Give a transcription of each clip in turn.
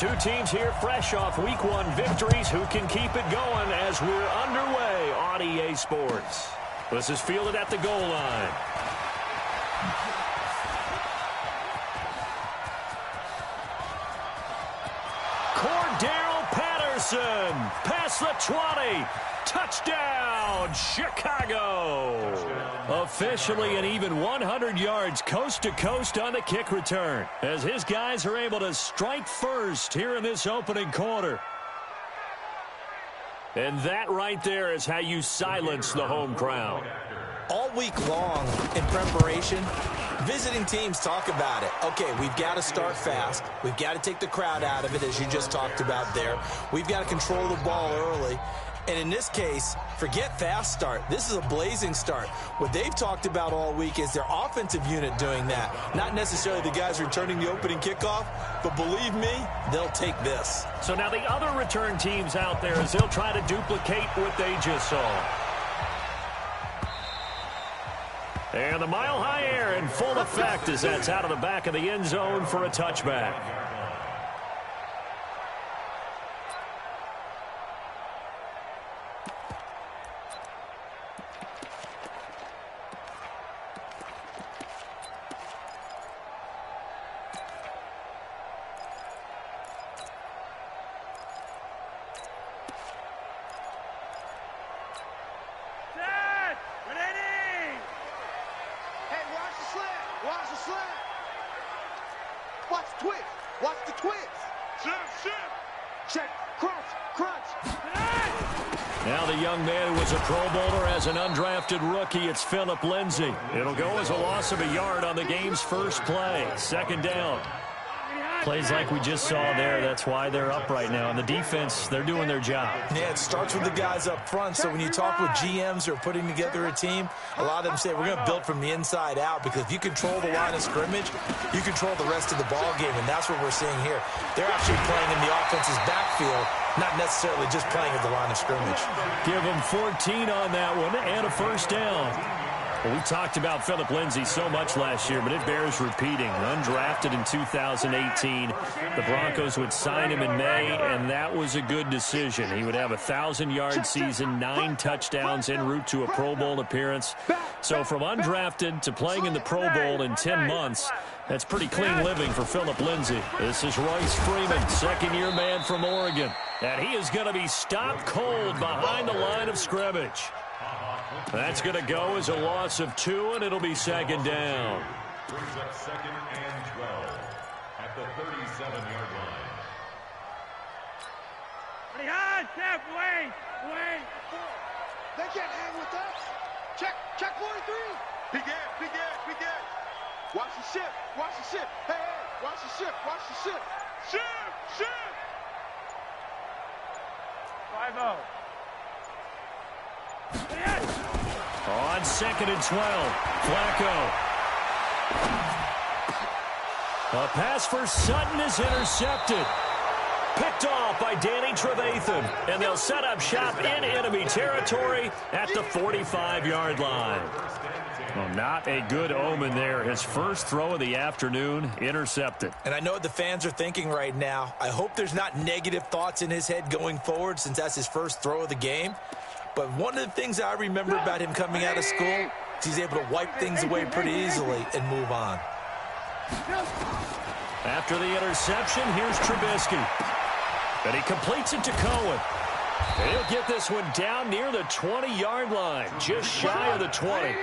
two teams here fresh off Week 1 victories. Who can keep it going as we're underway on EA Sports? This is fielded at the goal line. Cordero Patterson past the 20. Touchdown, Chicago. Officially an even 100 yards coast to coast on the kick return as his guys are able to strike first here in this opening quarter. And that right there is how you silence the home crowd. All week long in preparation, visiting teams talk about it. Okay, we've got to start fast. We've got to take the crowd out of it, as you just talked about there. We've got to control the ball early. And in this case, forget fast start. This is a blazing start. What they've talked about all week is their offensive unit doing that. Not necessarily the guys returning the opening kickoff, but believe me, they'll take this. So now the other return teams out there as they'll try to duplicate what they just saw. And the mile-high air in full effect as that's out of the back of the end zone for a touchback. Now the young man who was a Pro Bowler as an undrafted rookie, it's Phillip Lindsay. It'll go as a loss of a yard on the game's first play. Second down. Plays like we just saw there. That's why they're up right now. And the defense, they're doing their job. Yeah, it starts with the guys up front. So when you talk with GMs who are putting together a team, a lot of them say we're going to build from the inside out, because if you control the line of scrimmage, you control the rest of the ball game, and that's what we're seeing here. They're actually playing in the offense's backfield, not necessarily just playing at the line of scrimmage. Give them 14 on that one and a first down. Well, we talked about Phillip Lindsay so much last year, but it bears repeating. Undrafted in 2018. The Broncos would sign him in May, and that was a good decision. He would have a 1,000-yard season, 9 touchdowns en route to a Pro Bowl appearance. So from undrafted to playing in the Pro Bowl in 10 months, that's pretty clean living for Phillip Lindsay. This is Royce Freeman, second-year man from Oregon. And he is going to be stopped cold behind the line of scrimmage. That's going to go as a loss of 2, and it'll be second down. Brings up second and 12 at the 37-yard line. Wait. They can't hang with us. Check 43. Big gas. Watch the ship. Hey, watch the ship. Ship. 5-0. On second and 12, Flacco. A pass for Sutton is intercepted. Picked off by Danny Trevathan. And they'll set up shop in enemy territory at the 45-yard line. Well, not a good omen there. His first throw of the afternoon intercepted. And I know what the fans are thinking right now. I hope there's not negative thoughts in his head going forward, since that's his first throw of the game. But one of the things I remember about him coming out of school is he's able to wipe things away pretty easily and move on. After the interception, here's Trubisky. And he completes it to Cohen. And he'll get this one down near the 20-yard line, just shy of the 20.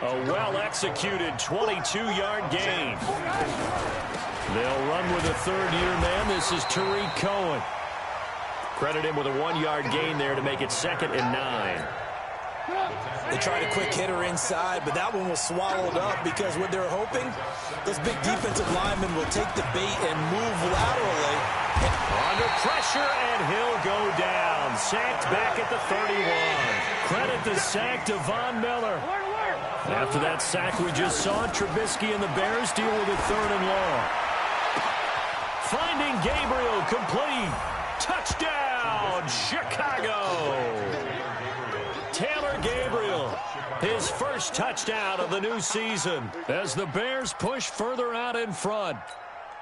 A well-executed 22-yard gain. They'll run with a third-year man. This is Tariq Cohen. Credit him with a 1-yard gain there to make it 2nd and 9. They tried a quick hitter inside, but that one was swallowed up, because what they're hoping, those big defensive linemen will take the bait and move laterally. Under pressure, and he'll go down. Sacked back at the 31. Credit the sack to Von Miller. After that sack we just saw, Trubisky and the Bears deal with a 3rd and long. Finding Gabriel complete. Touchdown, Chicago. Taylor Gabriel, his first touchdown of the new season as the Bears push further out in front.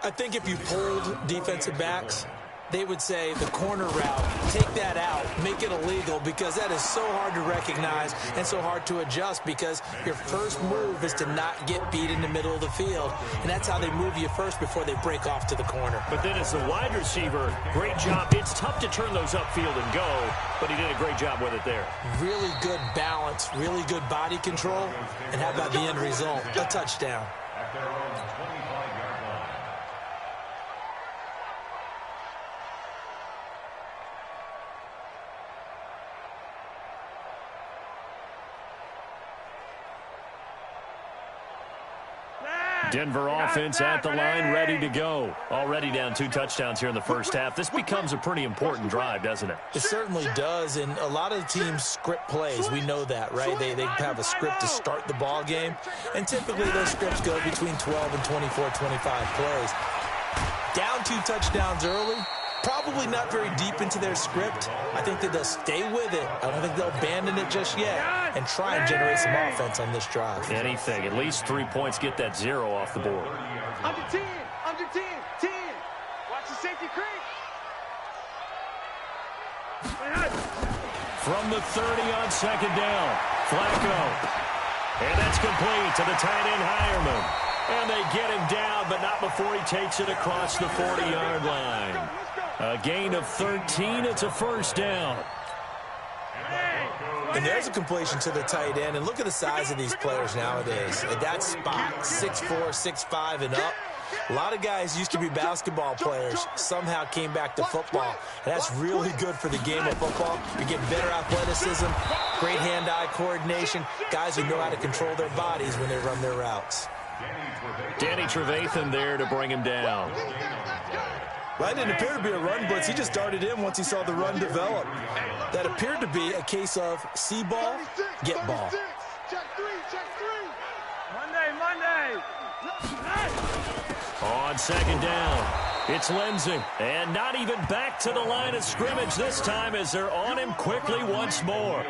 I think if you polled defensive backs, they would say the corner route, take that out, make it illegal, because that is so hard to recognize and so hard to adjust, because your first move is to not get beat in the middle of the field, and that's how they move you first before they break off to the corner. But then as the wide receiver, great job. It's tough to turn those upfield and go, but he did a great job with it there. Really good balance, really good body control, and how about the end result? A touchdown. At their own 25-yard line. Denver offense at the line, ready to go. Already down 2 touchdowns here in the first half. This becomes a pretty important drive, doesn't it? It certainly does, and a lot of teams script plays. We know that, right? They have a script to start the ball game, and typically those scripts go between 12 and 24, 25 plays. Down 2 touchdowns early, probably not very deep into their script. I think that they'll stay with it. I don't think they'll abandon it just yet and try and generate some offense on this drive. Anything. At least 3 points, get that 0 off the board. Under 10, under 10, 10. Watch the safety creep. From the 30 on second down, Flacco. And that's complete to the tight end, Hireman. And they get him down, but not before he takes it across the 40-yard line. A gain of 13. It's a first down. And there's a completion to the tight end. And look at the size of these players nowadays. At that spot, 6'4", 6'5", and up. A lot of guys used to be basketball players, somehow came back to football. And that's really good for the game of football. You're getting better athleticism, great hand-eye coordination, guys who know how to control their bodies when they run their routes. Danny Trevathan there to bring him down. Well, that didn't appear to be a run blitz. He just darted in once he saw the run develop. That appeared to be a case of see ball, get ball. Check 3, check 3. Monday. On second down, it's Lindsey. And not even back to the line of scrimmage this time as they're on him quickly once more.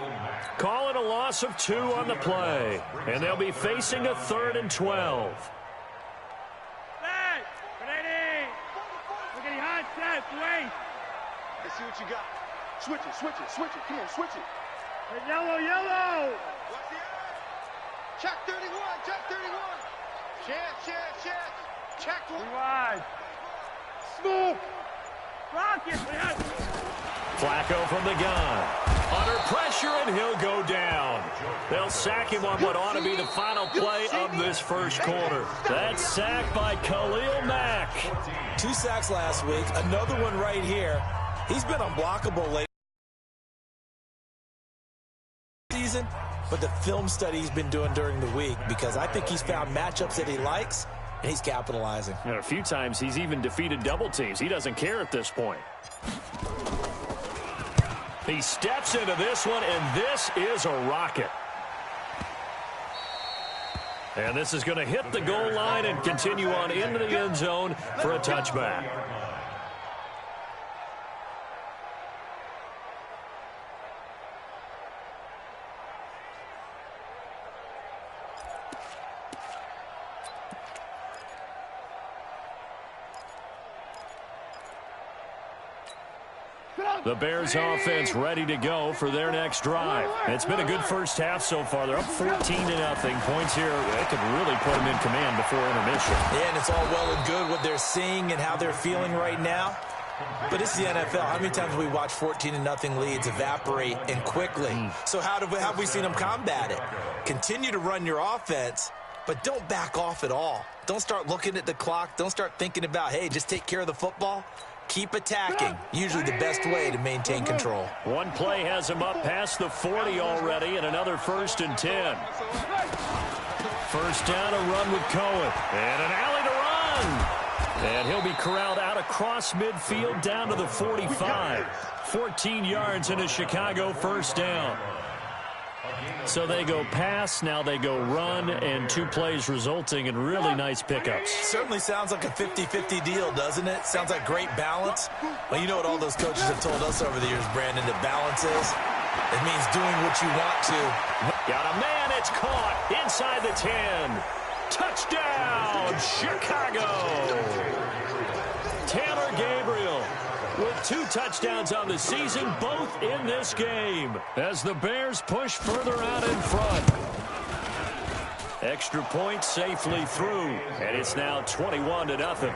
Call it a loss of 2 on the play. And they'll be facing a 3rd and 12. Let's see what you got. Switch it. Come on, switch it. Yellow. Watch the edge. Check 31. Check 1. Rewind. Smooth. Rocket. Flacco from the gun. Under pressure, and he'll go down. They'll sack him on what ought to be the final play of this first quarter. That's sacked by Khalil Mack. 2 sacks last week, another one right here. He's been unblockable late season, but the film study he's been doing during the week, because I think he's found matchups that he likes, and he's capitalizing. And a few times he's even defeated double teams. He doesn't care at this point. He steps into this one, and this is a rocket. And this is going to hit the goal line and continue on into the end zone for a touchback. The Bears offense ready to go for their next drive. It's been a good first half so far. They're up 14-0. Points here, they could really put them in command before intermission. Yeah, and it's all well and good what they're seeing and how they're feeling right now. But it's the NFL. How many times have we watched 14-0 leads evaporate and quickly? So how have we seen them combat it? Continue to run your offense, but don't back off at all. Don't start looking at the clock. Don't start thinking about, hey, just take care of the football. Keep attacking. Usually the best way to maintain control. One play has him up past the 40 already, and another 1st and 10. First down, a run with Cohen. And an alley to run. And he'll be corralled out across midfield down to the 45. 14 yards in a Chicago first down. So they go pass, now they go run, and 2 plays resulting in really nice pickups. Certainly sounds like a 50-50 deal, doesn't it? Sounds like great balance. Well, you know what all those coaches have told us over the years, Brandon, that balance is? It means doing what you want to. Got a man, it's caught inside the 10. Touchdown, Chicago! Taylor Gabriel with 2 touchdowns on the season, both in this game, as the Bears push further out in front. Extra point safely through, and it's now 21-0.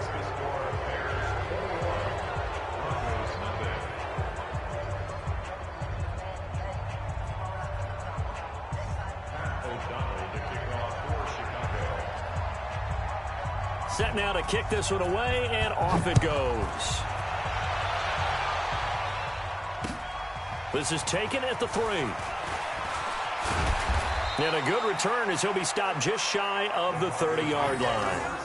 Set now to kick this one away, and off it goes. This is taken at the 3. And a good return as he'll be stopped just shy of the 30-yard line. At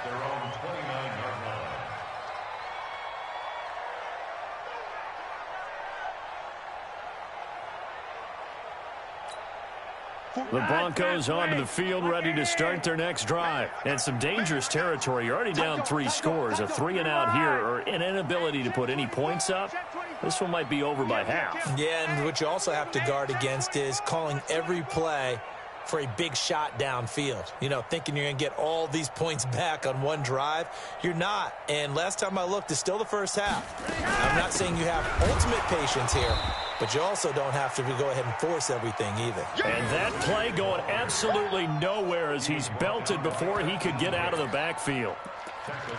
their own 29-yard line. The Broncos onto the field, ready to start their next drive. And some dangerous territory. You're already down 3 scores. A 3-and-out here, or an inability to put any points up. This one might be over by half. Yeah, and what you also have to guard against is calling every play for a big shot downfield. You know, thinking you're going to get all these points back on one drive. You're not. And last time I looked, it's still the first half. I'm not saying you have ultimate patience here, but you also don't have to go ahead and force everything either. And that play going absolutely nowhere as he's belted before he could get out of the backfield.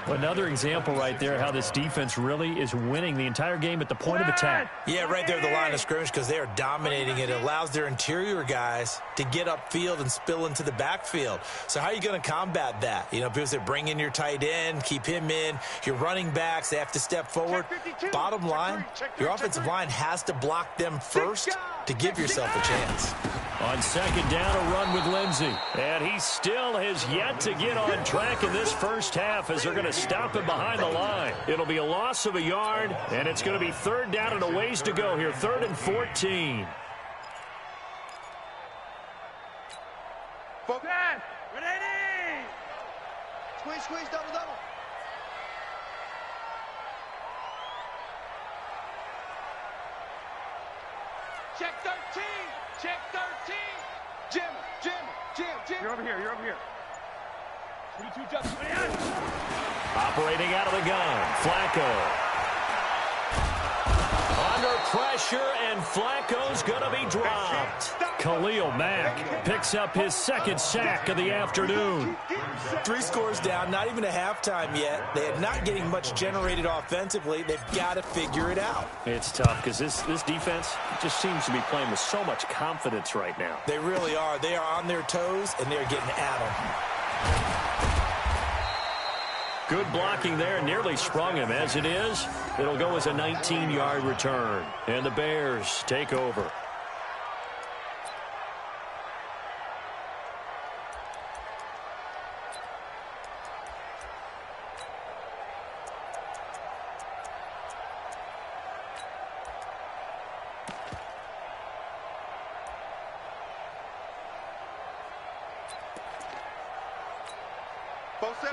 Another example right there how this defense really is winning the entire game at the point of attack. Yeah, right there at the line of scrimmage because they are dominating it. It allows their interior guys to get upfield and spill into the backfield. So how are you going to combat that? You know, because they bring in your tight end, keep him in. Your running backs, they have to step forward. Bottom line, your offensive line has to block them first to give yourself a chance. On second down, a run with Lindsey. And he still has yet to get on track in this first half as they're going to stop him behind the line. It'll be a loss of a yard, and it's going to be 3rd down and a ways to go here. 3rd and 14. Focus. Ready. Squeeze, double. Check 13. Check 13. Jim. You're over here. 22 jumps. Operating out of the gun, Flacco. Under pressure, and Flacco's going to be dropped. Khalil Mack picks up his 2nd sack of the afternoon. 3 scores down, not even a halftime yet. They are not getting much generated offensively. They've got to figure it out. It's tough because this defense just seems to be playing with so much confidence right now. They really are. They are on their toes, and they're getting at them. Good blocking there, nearly sprung him. As it is, it'll go as a 19-yard return. And the Bears take over.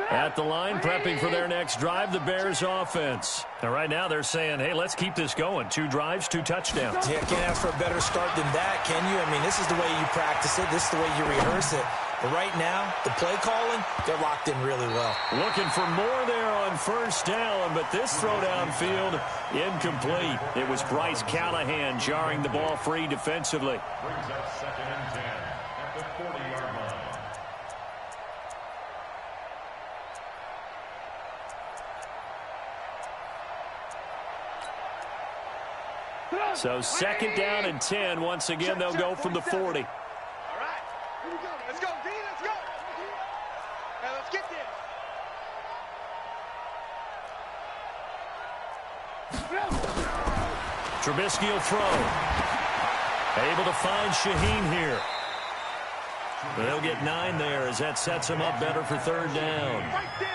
At the line, prepping for their next drive, the Bears offense. And right now they're saying, hey, let's keep this going. 2 drives, 2 touchdowns. Yeah, can't ask for a better start than that, can you? I mean, this is the way you practice it. This is the way you rehearse it. But right now, the play calling, they're locked in really well. Looking for more there on 1st down, but this throw downfield, incomplete. It was Bryce Callahan jarring the ball free defensively. Brings up 2nd and 10 at the 40-yard line. So 2nd down and 10. Once again, they'll go from the 40. All right. Here we go. Let's go, D. Let's go. Now let's get this. Trubisky will throw. Able to find Shaheen here. They'll get 9 there as that sets him up better for 3rd down. Right there.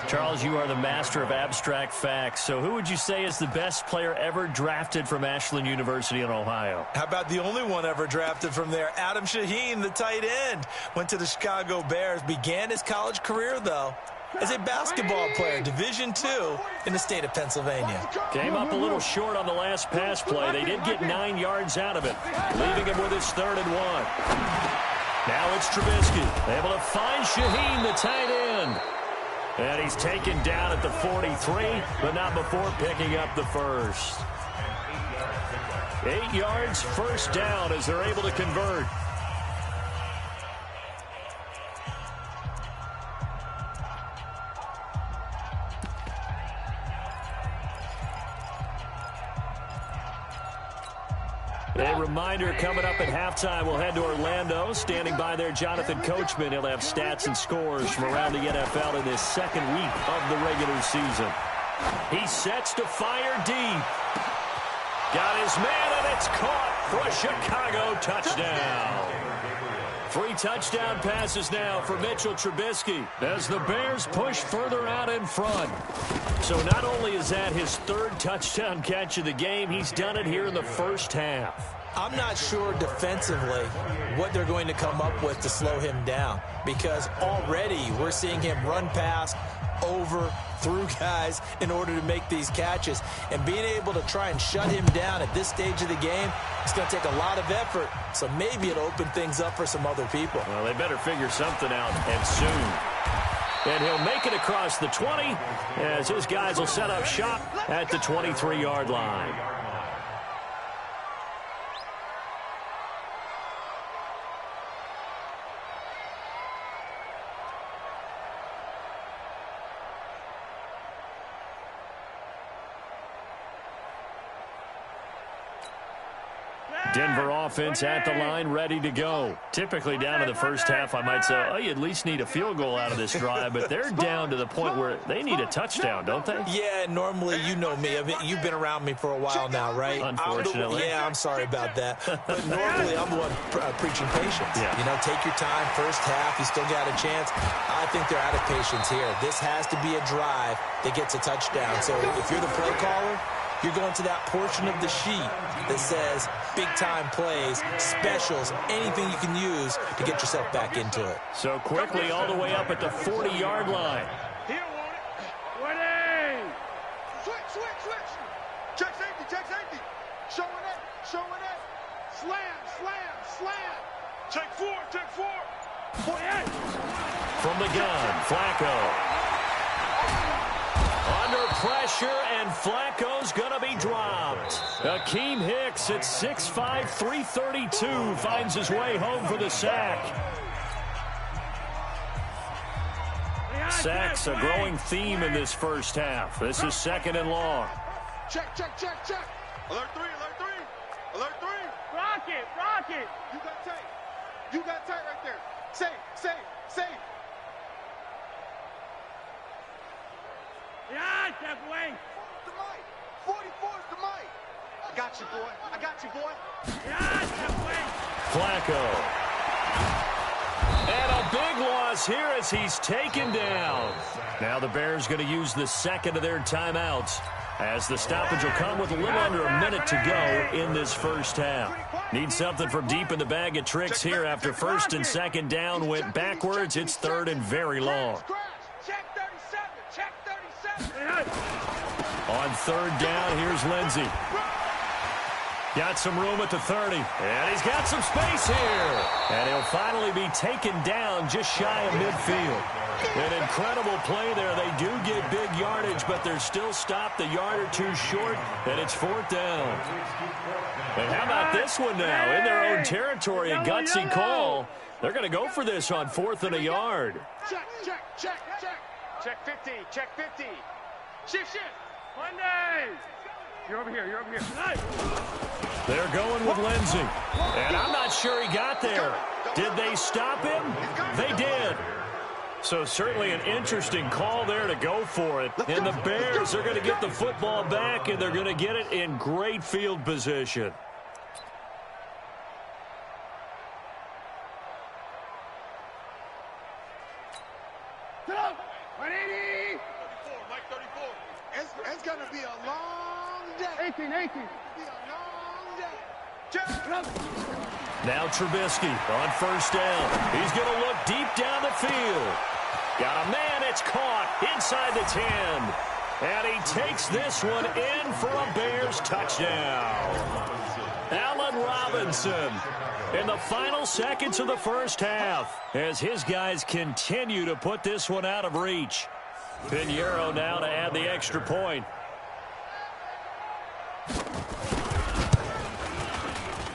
Charles, you are the master of abstract facts. So who would you say is the best player ever drafted from Ashland University in Ohio? How about the only one ever drafted from there? Adam Shaheen, the tight end. Went to the Chicago Bears. Began his college career, though, as a basketball player, Division II in the state of Pennsylvania. Came up a little short on the last pass play. They did get 9 yards out of it, leaving him with his 3rd and 1. Now it's Trubisky, able to find Shaheen, the tight end. And he's taken down at the 43, but not before picking up the first. 8 yards, first down as they're able to convert. A reminder, coming up at halftime, we'll head to Orlando. Standing by there, Jonathan Coachman. He'll have stats and scores from around the NFL in this second week of the regular season. He sets to fire deep. Got his man, and it's caught for a Chicago touchdown. 3 touchdown passes now for Mitchell Trubisky as the Bears push further out in front. So not only is that his 3rd touchdown catch of the game, he's done it here in the first half. I'm not sure defensively what they're going to come up with to slow him down, because already we're seeing him run past, over, through guys in order to make these catches. And being able to try and shut him down at this stage of the game, it's going to take a lot of effort. So maybe it'll open things up for some other people. Well, they better figure something out, and soon. And he'll make it across the 20 as his guys will set up shop at the 23-yard line. Denver offense at the line, ready to go. Typically down to the first half, I might say, oh, you at least need a field goal out of this drive, but they're down to the point where they need a touchdown, don't they? Yeah, normally, you know me. I mean, you've been around me for a while now, right? Unfortunately. I'm sorry about that. But normally, I'm the one preaching patience. Yeah. You know, take your time, first half, you still got a chance. I think they're out of patience here. This has to be a drive that gets a touchdown. So if you're the play caller, you're going to that portion of the sheet that says big-time plays, specials, anything you can use to get yourself back into it. So quickly all the way up at the 40-yard line. He don't want it. 20. Switch. Check safety. Showing it. Slam. Check four. 48. From the gun, Flacco. Under pressure, and Flacco's going to be dropped. Akeem Hicks at 6'5", 332 finds his way home for the sack. Sacks a growing theme in this first half. This is 2nd and long. Check. Alert three. Rock it. You got tight right there. Safe. Yeah, that way. 44's the mic. I got you, boy. Yeah, that way. Flacco. And a big loss here as he's taken down. Now the Bears going to use the 2nd of their timeouts, as the stoppage will come with a little under a minute to go in this first half. Need something from deep in the bag of tricks here after 1st and 2nd down went backwards. It's 3rd and very long. On 3rd down, here's Lindsey. Got some room at the 30, and he's got some space here. And he'll finally be taken down just shy of midfield. An incredible play there. They do get big yardage, but they're still stopped a yard or two short, and it's 4th down. And how about this one now? In their own territory, a gutsy call. They're going to go for this on 4th and a yard. Check 50. Shift. Monday. You're over here. Nice. They're going with Lindsey. And I'm not sure he got there. Did they stop him? They did. So certainly an interesting call there to go for it. And the Bears are going to get the football back, and they're going to get it in great field position. It's going to be a long day. 18. It's going to be a long day. Now Trubisky on 1st down. He's going to look deep down the field. Got a man, it's caught inside the 10. And he takes this one in for a Bears touchdown. Allen Robinson In the final seconds of the first half, as his guys continue to put this one out of reach. Pinheiro now to add the extra point.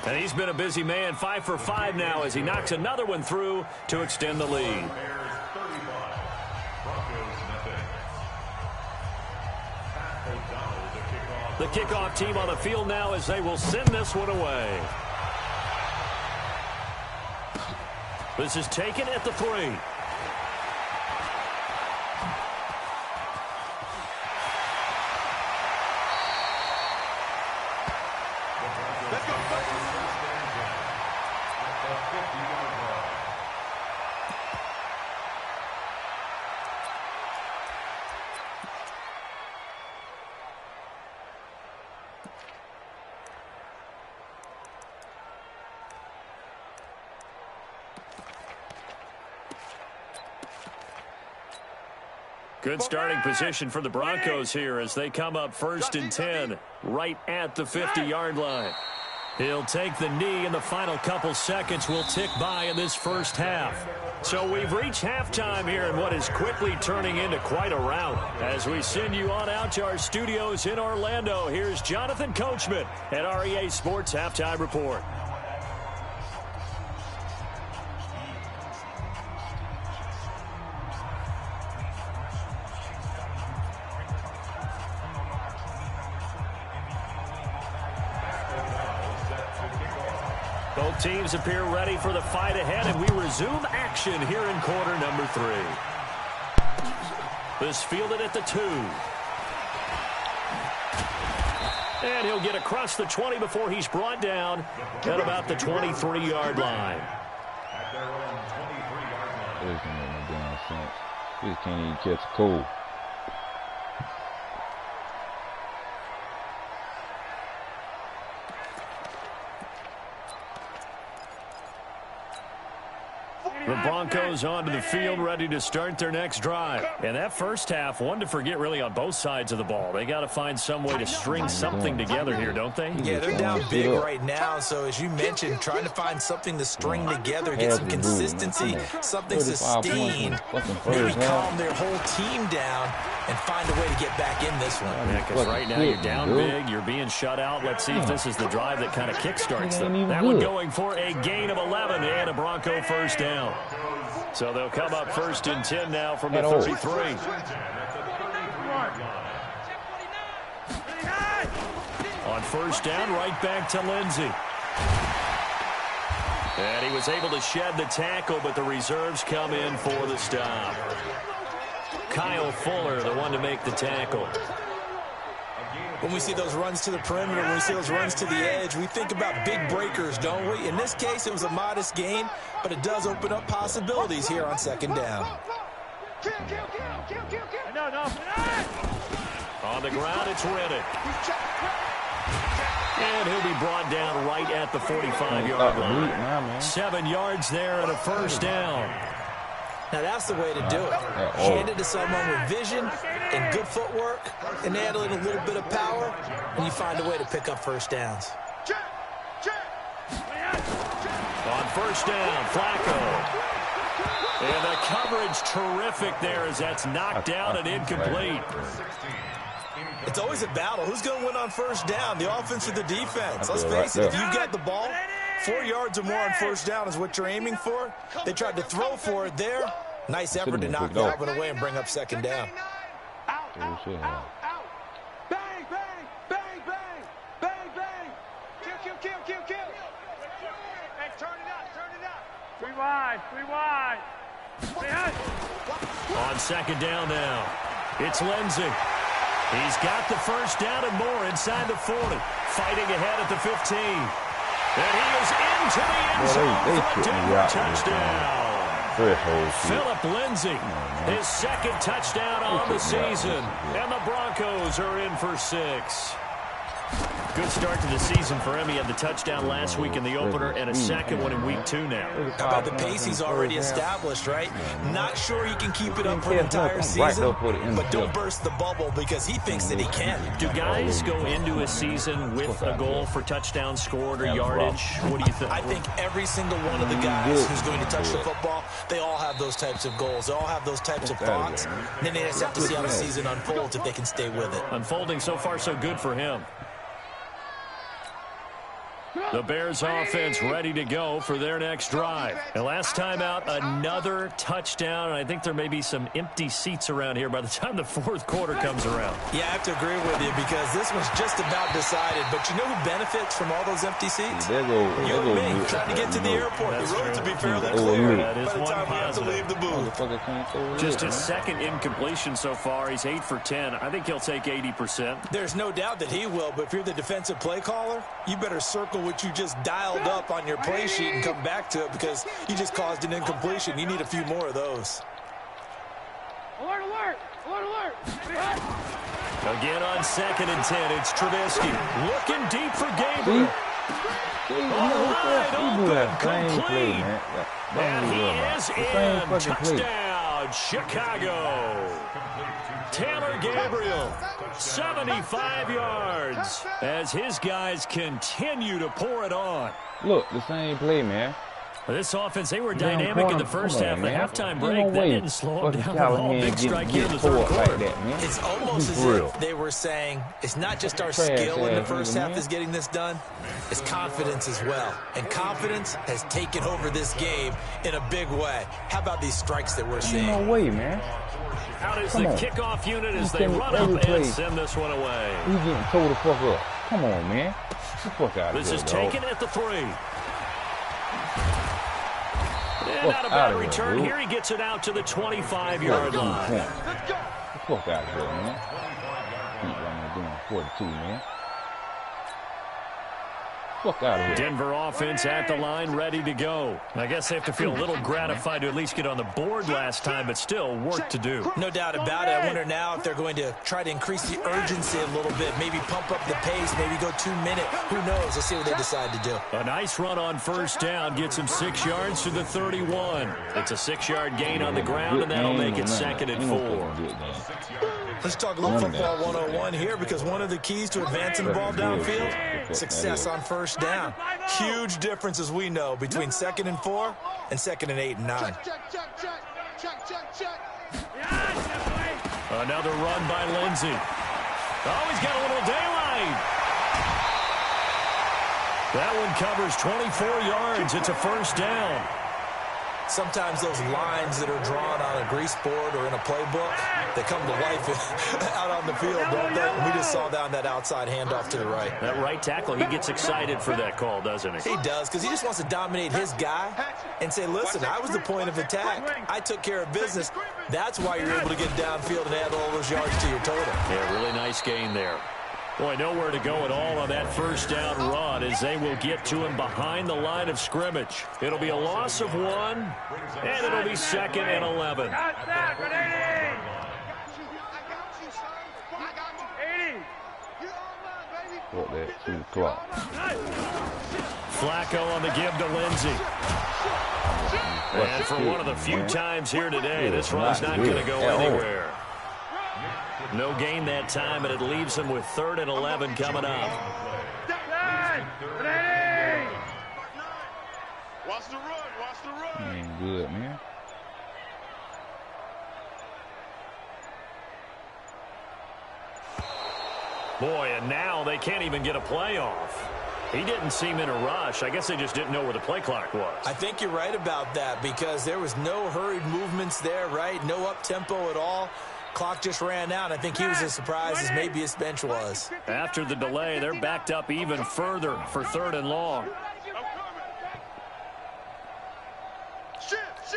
And he's been a busy man, 5 for 5 now as he knocks another one through to extend the lead. The kickoff team on the field now as they will send this one away. This is taken at the 3. Let's go. Good starting position for the Broncos here as they come up 1st and 10 right at the 50-yard line. He'll take the knee, and the final couple seconds will tick by in this first half. So we've reached halftime here in what is quickly turning into quite a rout. As we send you on out to our studios in Orlando, here's Jonathan Coachman at REA Sports Halftime Report. Both teams appear ready for the fight ahead, and we resume action here in quarter number 3. This fielded at the 2. And he'll get across the 20 before he's brought down at about the 23-yard line. This doesn't make no damn sense. This can't even catch a cold. The Broncos onto the field, ready to start their next drive. And that first half, one to forget really on both sides of the ball. They got to find some way to string something together here, don't they? Yeah, they're down big right now. So as you mentioned, trying to find something to string together, get some consistency, something sustained, maybe calm their whole team down and find a way to get back in this one. Yeah, because right now you're down big, you're being shut out. Let's see if this is the drive that kind of kickstarts them. That one going for a gain of 11 and a Bronco first down. So they'll come up 1st and 10 now from the 33. On first down, right back to Lindsey. And he was able to shed the tackle, but the reserves come in for the stop. Kyle Fuller, the one to make the tackle. When we see those runs to the perimeter, when we see those runs to the edge, we think about big breakers, don't we? In this case, it was a modest gain, but it does open up possibilities here on 2nd down. On the ground, it's Reddick. And he'll be brought down right at the 45-yard line. 7 yards there and a first down. Now, that's the way to do it. Hand it to someone with vision and good footwork, and add in a little bit of power, and you find a way to pick up first downs. On first down, Flacco. And the coverage terrific there as that's knocked down and incomplete. It's always a battle. Who's going to win on first down, the offense or the defense? Let's face it, if you've got the ball, 4 yards or more on first down is what you're aiming for. They tried to throw for it there. Nice effort to knock Galvin away and bring up 2nd down. Bang, bang, bang, bang, bang, bang. Kill. Hey, turn it up. 3 wide. On 2nd down now, it's Lindsey. He's got the first down and more inside the 40. Fighting ahead at the 15. And he is into the end zone for a Denver touchdown. Philip Lindsey, his 2nd touchdown on the season. And the Broncos are in for 6. Good start to the season for him. He had the touchdown last week in the opener and a second one in week 2 now. How about the pace he's already established, right? Not sure he can keep it up for an entire season, but don't burst the bubble because he thinks that he can. Do guys go into a season with a goal for touchdowns scored or yardage? What do you think? I think every single one of the guys who's going to touch the football, they all have those types of goals. They all have those types of thoughts. And then they just have to see how the season unfolds if they can stay with it. Unfolding so far so good for him. The Bears offense ready to go for their next drive. And last time out, another touchdown. And I think there may be some empty seats around here by the time the fourth quarter comes around. Yeah, I have to agree with you because this one's just about decided. But you know who benefits from all those empty seats? You and me, trying to get to the airport. The road to be fairly clear by the time we have to leave the booth. Just his second incompletion so far. He's 8 for 10. I think he'll take 80%. There's no doubt that he will, but if you're the defensive play caller, you better circle what you just dialed up on your play sheet and come back to it because you just caused an incompletion. You need a few more of those. Alert, alert! Alert, alert! Again on 2nd and 10, it's Trubisky. Looking deep for Gabriel. Complete. And he is in. Touchdown, Chicago. Taylor Gabriel, 75 yards as his guys continue to pour it on. Look, the same play, man. This offense, they were dynamic in the first half. The halftime break, that didn't slow them down at all. Big strike here in the third quarter. It's almost as if they were saying, it's not just our skill in the first half that's getting this done, it's confidence as well. And confidence has taken over this game in a big way. How about these strikes that we're seeing? No way, man. Out is the kickoff unit as they run up and send this one away. He's getting towed the fuck up. Come on, man. Get the fuck out of here, This is dog. taken at the 3. And not a bad return here. He gets it out to the 25-yard line. Get the fuck out of here, man. Keep running doing 42, man. Fuck out of here. Denver offense at the line, ready to go. I guess they have to feel a little gratified to at least get on the board last time, but still work to do. No doubt about it. I wonder now if they're going to try to increase the urgency a little bit, maybe pump up the pace, maybe go 2-minute. Who knows? Let's see what they decide to do. A nice run on first down gets him 6 yards to the 31. It's a 6-yard gain on the ground, and that'll make it 2nd and 4. Let's talk a little football 101 here because one of the keys to advancing the ball downfield, success on first down. Huge difference, as we know, between 2nd and 4 and 2nd and 8 and 9. Another run by Lindsey. Oh, he's got a little daylight. That one covers 24 yards. It's a first down. Sometimes those lines that are drawn on a grease board or in a playbook, they come to life out on the field, don't they? And we just saw down that outside handoff to the right. That right tackle, he gets excited for that call, doesn't he? He does, because he just wants to dominate his guy and say, listen, I was the point of attack. I took care of business. That's why you're able to get downfield and add all those yards to your total. Yeah, really nice gain there. Boy, nowhere to go at all on that first down run as they will get to him behind the line of scrimmage. It'll be a loss of 1, and it'll be 2nd and 11. What that 2 o'clock. Flacco on the give to Lindsey. And for one of the few times here today, this run's not going to go anywhere. No gain that time, and it leaves him with 3rd and 11 coming up. Watch the run, watch the run. Ain't good, man. Boy, and now they can't even get a play off. He didn't seem in a rush. I guess they just didn't know where the play clock was. I think you're right about that because there was no hurried movements there, right? No up-tempo at all. Clock just ran out. I think he was as surprised as maybe his bench was. After the delay, they're backed up even further for 3rd and long. Shift.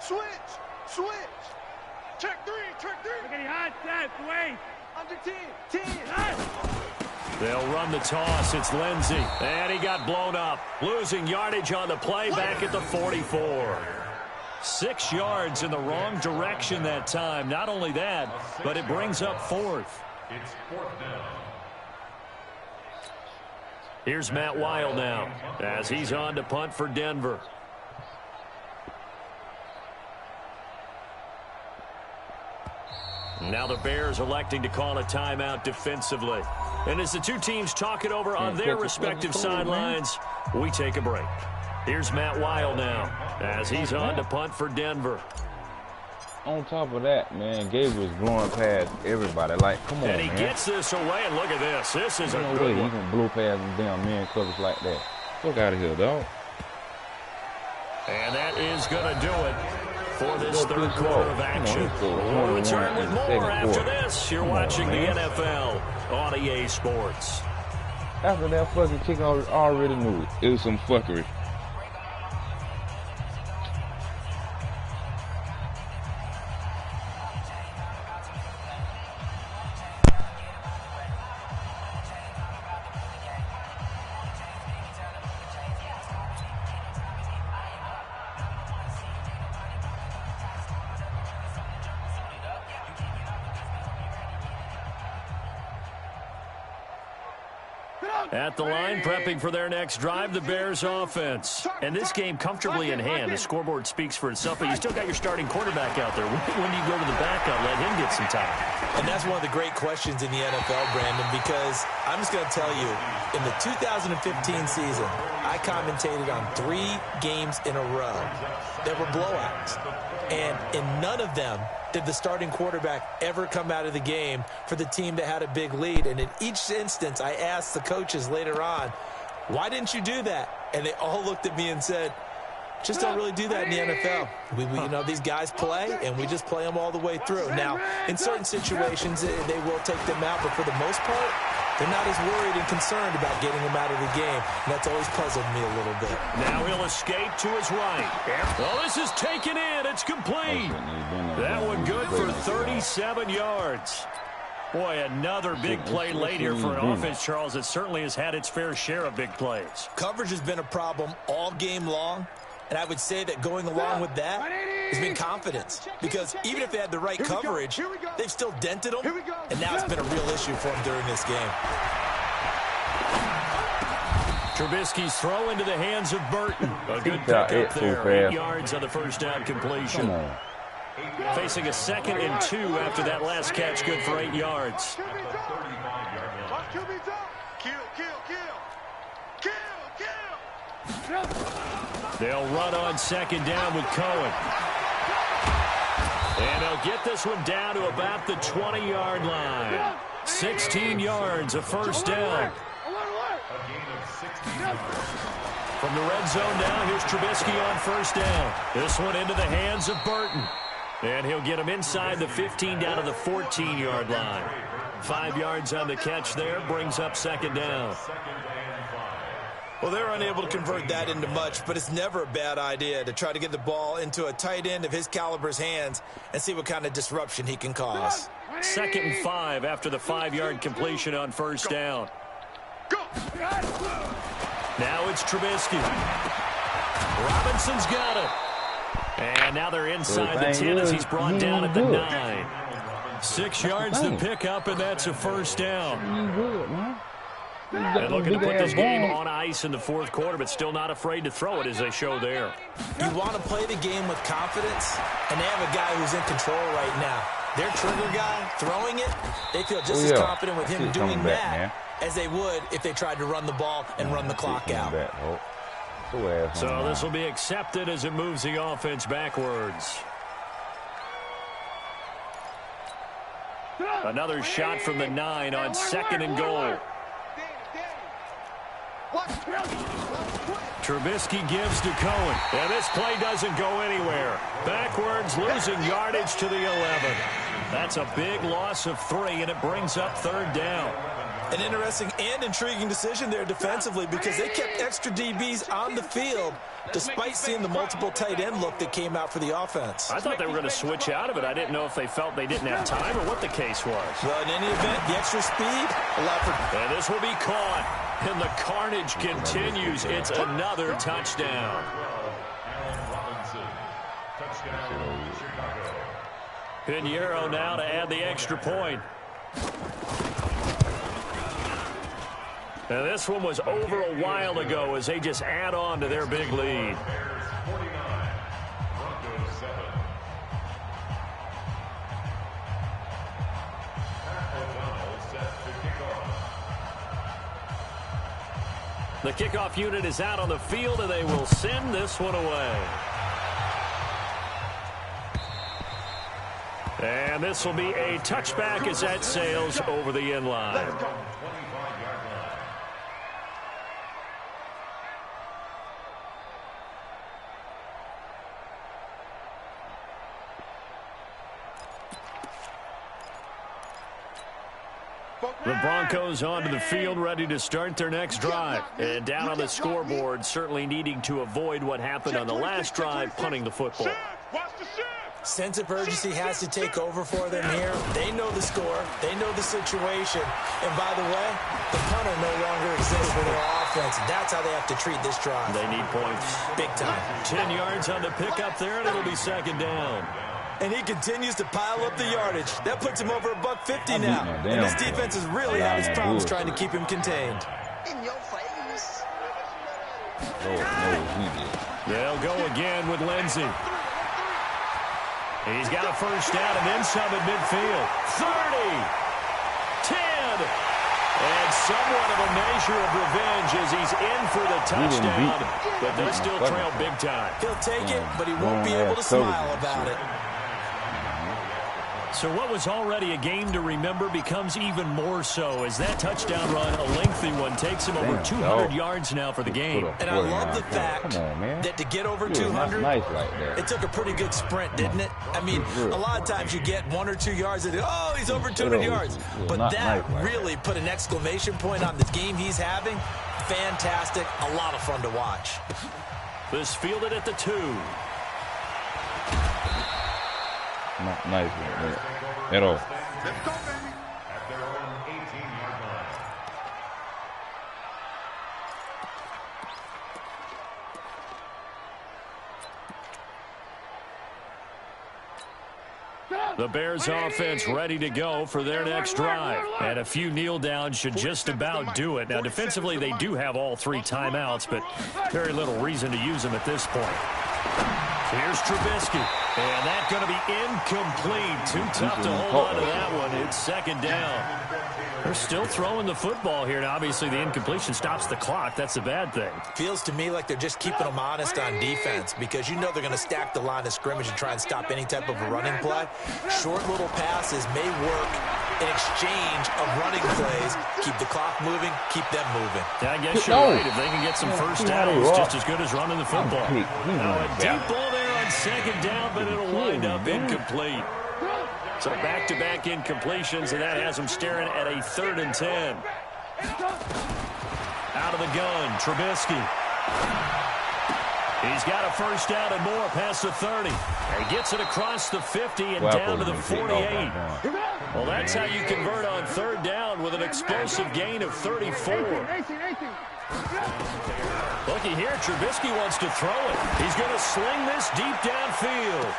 Switch. Check 3. Look at the hot set. Wait. Under 10. They'll run the toss. It's Lindsey. And he got blown up. Losing yardage on the play back at the 44. 6 yards in the wrong direction that time. Not only that, but it brings up 4th. It's 4th down. Here's Matt Weil now as he's on to punt for Denver. Now the Bears electing to call a timeout defensively. And as the two teams talk it over on their respective sidelines, we take a break. Here's Matt Weil now as he's on to punt for Denver. On top of that, man, Gabe was blowing past everybody. Like, come on, and he man. gets this away, and look at this. This is a no good way one. you can blow past them damn man coverage like that. Fuck out of here, dog. And that is going to do it for this third quarter of action. We'll return with more after this. You're watching the NFL on EA Sports. After that fucking kick, I already knew it. It was some fuckery. At the line, prepping for their next drive, the Bears offense. And this game comfortably in hand. The scoreboard speaks for itself, but you still got your starting quarterback out there. When do you go to the backup, let him get some time? And that's one of the great questions in the NFL, Brandon, because I'm just going to tell you, in the 2015 season, I commentated on 3 games in a row that were blowouts. And in none of them did the starting quarterback ever come out of the game for the team that had a big lead. And in each instance, I asked the coaches later on, why didn't you do that? And they all looked at me and said, just don't really do that in the NFL. We you know, these guys play, and we just play them all the way through. Now, in certain situations, they will take them out, but for the most part, they're not as worried and concerned about getting them out of the game. And that's always puzzled me a little bit. Now he'll escape to his right. Well, this is taken in. It's complete. That one good for 37 yards. Boy, another big play late here for an offense, Charles, that certainly has had its fair share of big plays. Coverage has been a problem all game long. And I would say that going along with that has been confidence. Because even if they had the right coverage, they've still dented them. And now it's been a real issue for them during this game. Trubisky's throw into the hands of Burton. A good pickup there. 8 yards on the first down completion. Facing a 2nd and 2 after that last catch. Good for 8 yards. They'll run on 2nd down with Cohen. And they'll get this one down to about the 20-yard line. 16 yards, a first down. From the red zone now, here's Trubisky on first down. This one into the hands of Burton. And he'll get him inside the 15 down to the 14-yard line. 5 yards on the catch there, brings up 2nd down. Well, they're unable to convert that into much, but it's never a bad idea to try to get the ball into a tight end of his caliber's hands and see what kind of disruption he can cause. 2nd and 5 after the 5-yard completion on first down. Now it's Trubisky. Robinson's got it. And now they're inside the 10 as he's brought down at the 9. 6 yards to pick up, and that's a first down. They're looking to put this game on ice in the 4th quarter, but still not afraid to throw it as they show there. You want to play the game with confidence, and they have a guy who's in control right now. Their trigger guy throwing it, they feel just as confident with him doing that as they would if they tried to run the ball and run the clock out. So this will be accepted as it moves the offense backwards. Another shot from the 9 on 2nd and goal. Trubisky gives to Cohen. And this play doesn't go anywhere. Backwards, losing yardage to the 11. That's a big loss of 3, and it brings up 3rd down. An interesting and intriguing decision there defensively because they kept extra DBs on the field despite seeing the multiple tight end look that came out for the offense. I thought they were going to switch out of it. I didn't know if they felt they didn't have time or what the case was. Well, in any event, the extra speed allowed for... And this will be caught. And the carnage continues. It's another touchdown. Pinheiro now to add the extra point. Now, this one was over a while ago as they just add on to their big lead. The kickoff unit is out on the field, and they will send this one away. And this will be a touchback as that sails over the end line. The Broncos onto the field, ready to start their next drive. And down on the scoreboard, certainly needing to avoid what happened on the last drive, punting the football. Sense of urgency has to take over for them here. They know the score. They know the situation. And by the way, the punter no longer exists for their offense. That's how they have to treat this drive. They need points. Big time. 10 yards on the pickup there, and it'll be second down. And he continues to pile up the yardage. That puts him over $150 now. And this defense has really had its problems trying to keep him contained. In your face. They'll go again with Lindsey. He's got a first down and then some at midfield. 30, 10, and somewhat of a measure of revenge as he's in for the touchdown, but they still trail big time. He'll take it, but he won't be able to smile about it. So what was already a game to remember becomes even more so as that touchdown run, a lengthy one, takes him over 200 yards now for the game. And I love the fact that to get over 200, it took a pretty good sprint, didn't it? I mean, a lot of times you get 1 or 2 yards and, oh, he's over 200 yards. But that really put an exclamation point on the game he's having. Fantastic. A lot of fun to watch. This fielded at the 2. Nice. At all. At their own 18-yard line. The Bears offense ready to go for their next drive. And a few kneel downs should just about do it. Now, defensively, they do have all 3 timeouts, but very little reason to use them at this point. Here's Trubisky. And that's going to be incomplete. Too tough to hold on to that one. It's second down. They're still throwing the football here. Now, obviously, the incompletion stops the clock. That's a bad thing. Feels to me like they're just keeping them honest on defense because you know they're going to stack the line of scrimmage and try and stop any type of a running play. Short little passes may work in exchange of running plays. Keep the clock moving, keep them moving. Yeah, I guess you're right. If they can get some first downs, just as good as running the football. A deep ball there on second down, but it'll wind up incomplete. So back-to-back incompletions, and that has them staring at a 3rd and 10. Out of the gun, Trubisky. He's got a first down and more past the 30. And he gets it across the 50 and down to the 48. Well, that's how you convert on 3rd down with an explosive gain of 34. Looky here, Trubisky wants to throw it. He's going to sling this deep downfield.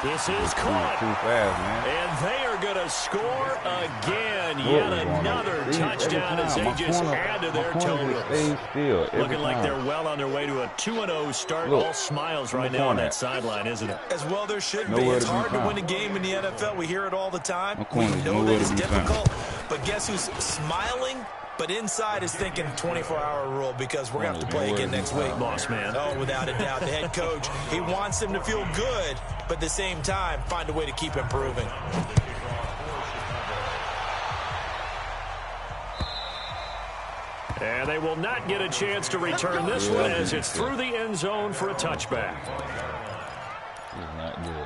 This is caught. Too fast, man. And they are going to score again. Yet another touchdown as they just add to their totals. Looking like they're well on their way to a 2-0 start. All smiles right now on that sideline, isn't it? As well there should be. It's hard to win a game in the NFL. We hear it all the time. We know that it's difficult. But guess who's smiling? But inside is thinking 24-hour rule because we're going to have to play again next week. Boss man. Oh, without a doubt. The head coach, he wants them to feel good, but at the same time, find a way to keep improving. And they will not get a chance to return this one as it's through the end zone for a touchback. He's not good.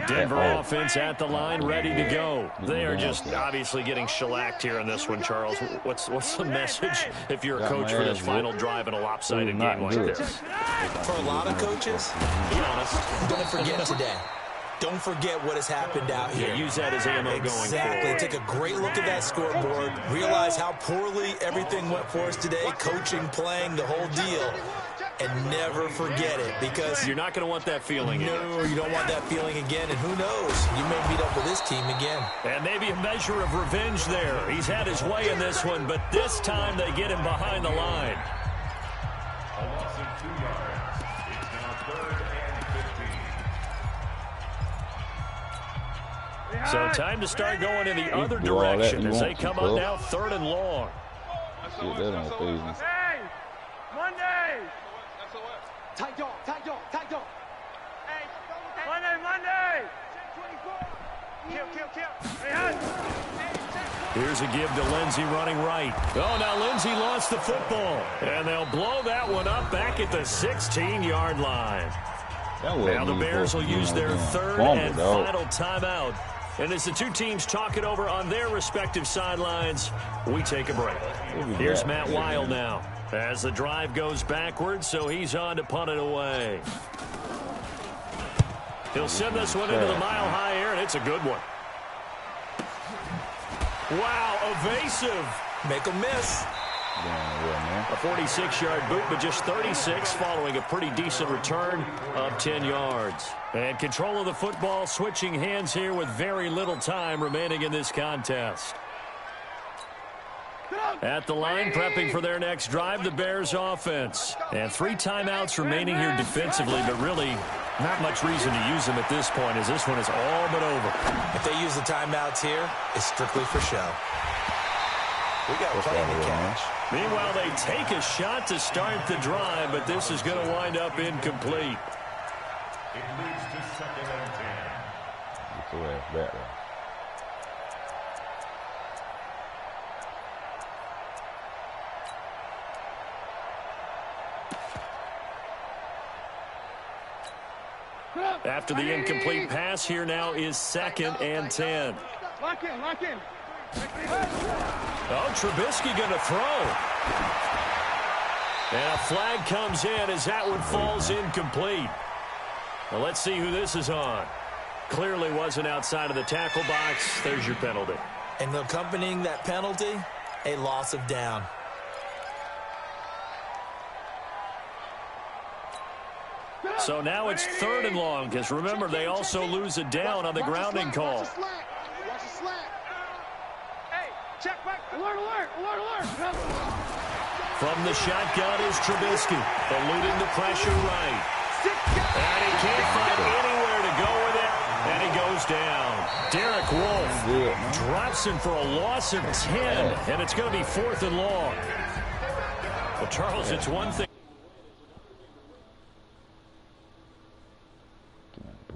Denver offense at the line, ready to go. They are just obviously getting shellacked here in this one, Charles. What's the message if you're a coach for this final drive in a lopsided game like this? For a lot of coaches, be honest, don't forget today. Don't forget what has happened out here. Yeah, use that as ammo going forward. Exactly. Take a great look at that scoreboard. Realize how poorly everything went for us today. Coaching, playing, the whole deal. and never forget it, because You're not going to want that feeling. no, you don't want that feeling again, and who knows, you may meet up with this team again. And maybe a measure of revenge there. He's had his way in this one, but this time they get him behind the line. A loss of 2 yards. It's now 3rd and 15. So time to start going in the other direction as they come up now 3rd and long. Shit, that don't phase me. Hey, Monday. Tight dog, tight dog, tight dog. Hey, Monday. Kill. Hey, Here's a give to Lindsey running right. Oh, now Lindsey lost the football. And they'll blow that one up back at the 16-yard line. Now the Bears will use their 3rd and final timeout. And as the two teams talk it over on their respective sidelines, we take a break. Here's Matt Weil now as the drive goes backwards, so he's on to punt it away. He'll send this one into the mile-high air, and it's a good one. Wow, evasive. Make them miss. A 46-yard boot, but just 36 following a pretty decent return of 10 yards. And control of the football, switching hands here with very little time remaining in this contest. At the line, prepping for their next drive, the Bears offense. And 3 timeouts remaining here defensively, but really not much reason to use them at this point, as this one is all but over. If they use the timeouts here, it's strictly for show. We got plenty to catch. Meanwhile, they take a shot to start the drive, but this is going to wind up incomplete. It leads to 2nd and 10. Get your ass back there. After the incomplete pass, here now is 2nd and 10. Lock in. Oh, Trubisky going to throw. And a flag comes in as that one falls incomplete. Well, let's see who this is on. Clearly wasn't outside of the tackle box. There's your penalty. And accompanying that penalty, a loss of down. So now it's 3rd and long, because remember, they also lose a down on the grounding call. Watch the slack. Hey, check back. Alert. From the shotgun is Trubisky, eluding the pressure right. And he can't find anywhere to go with it, and he goes down. Derek Wolfe drops him for a loss of 10, and it's going to be 4th and long. Well, Charles, it's one thing.